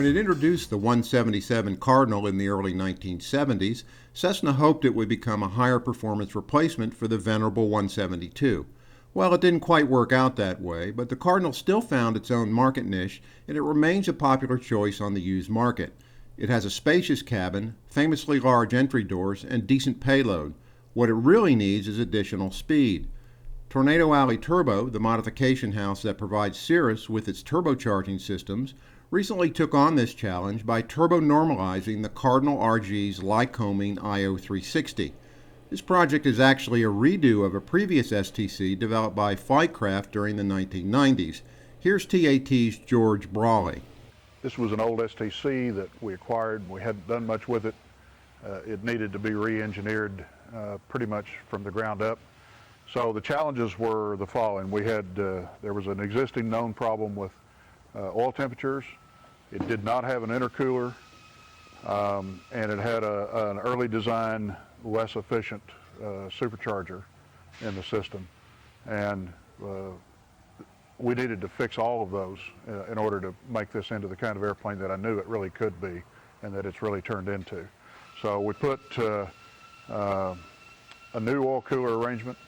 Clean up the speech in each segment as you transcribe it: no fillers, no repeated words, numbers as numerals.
When it introduced the 177 Cardinal in the early 1970s, Cessna hoped it would become a higher performance replacement for the venerable 172. Well, it didn't quite work out that way, but the Cardinal still found its own market niche, and it remains a popular choice on the used market. It has a spacious cabin, famously large entry doors, and decent payload. What it really needs is additional speed. Tornado Alley Turbo, the modification house that provides Cirrus with its turbocharging systems, recently took on this challenge by turbo-normalizing the Cardinal RG's Lycoming IO360. This project is actually a redo of a previous STC developed by Flightcraft during the 1990s. Here's TAT's George Brawley. This was an old STC that we acquired. We hadn't done much with it. It needed to be re-engineered pretty much from the ground up. So the challenges were the following. There was an existing known problem with oil temperatures. It did not have an intercooler, and it had an early design, less efficient supercharger in the system. And we needed to fix all of those in order to make this into the kind of airplane that I knew it really could be and that it's really turned into. So we put a new oil cooler arrangement.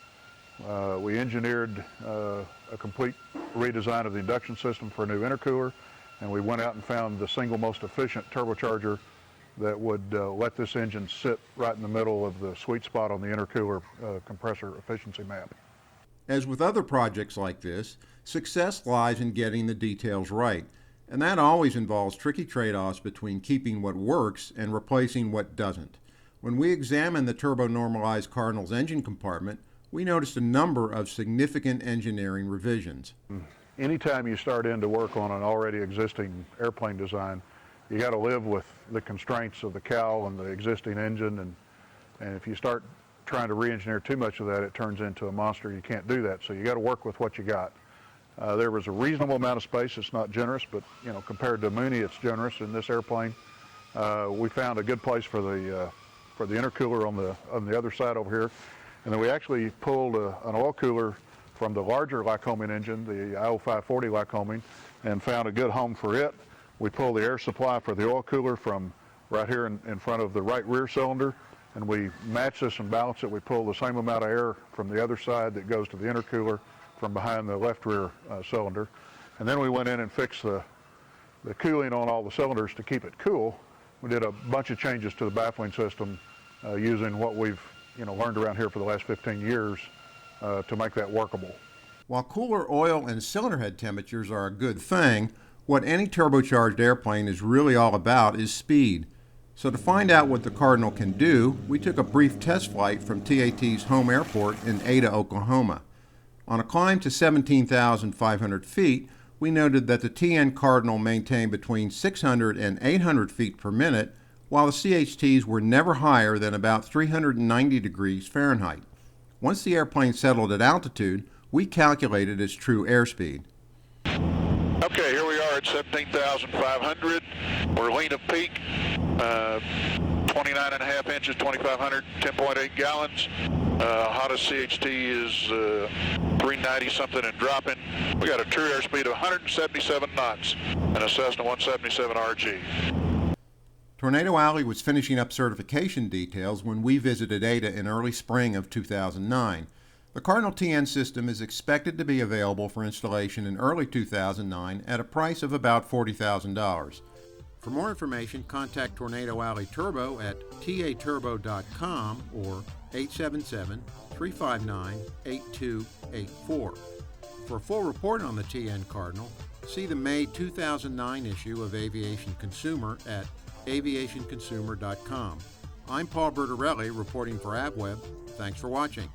We engineered a complete redesign of the induction system for a new intercooler, and we went out and found the single most efficient turbocharger that would let this engine sit right in the middle of the sweet spot on the intercooler compressor efficiency map. As with other projects like this, success lies in getting the details right, and that always involves tricky trade-offs between keeping what works and replacing what doesn't. When we examined the turbo-normalized Cardinal's engine compartment, we noticed a number of significant engineering revisions. Anytime you start in to work on an already existing airplane design, you got to live with the constraints of the cowl and the existing engine, and if you start trying to re-engineer too much of that, it turns into a monster. You can't do that, so you got to work with what you got. There was a reasonable amount of space. It's not generous, but compared to Mooney, it's generous in this airplane. We found a good place for the intercooler on the other side over here, and then we actually pulled an oil cooler from the larger Lycoming engine, the IO540 Lycoming, and found a good home for it. We pulled the air supply for the oil cooler from right here in front of the right rear cylinder, and we match this and balance it. We pull the same amount of air from the other side that goes to the intercooler from behind the left rear cylinder. And then we went in and fixed the cooling on all the cylinders to keep it cool. We did a bunch of changes to the baffling system using what we've learned around here for the last 15 years to make that workable. While cooler oil and cylinder head temperatures are a good thing, what any turbocharged airplane is really all about is speed. So to find out what the Cardinal can do, we took a brief test flight from TAT's home airport in Ada, Oklahoma. On a climb to 17,500 feet, we noted that the TN Cardinal maintained between 600 and 800 feet per minute, while the CHTs were never higher than about 390 degrees Fahrenheit. Once the airplane settled at altitude, we calculated its true airspeed. Okay, here we are at 17,500. We're lean of peak, 29.5 inches, 2,500, 10.8 gallons. Hottest CHT is 390 something and dropping. We got a true airspeed of 177 knots and a Cessna 177 RG. Tornado Alley was finishing up certification details when we visited Ada in early spring of 2009. The Cardinal TN system is expected to be available for installation in early 2009 at a price of about $40,000. For more information, contact Tornado Alley Turbo at taturbo.com or 877-359-8284. For a full report on the TN Cardinal, see the May 2009 issue of Aviation Consumer at aviationconsumer.com. I'm Paul Bertorelli reporting for AVweb. Thanks for watching.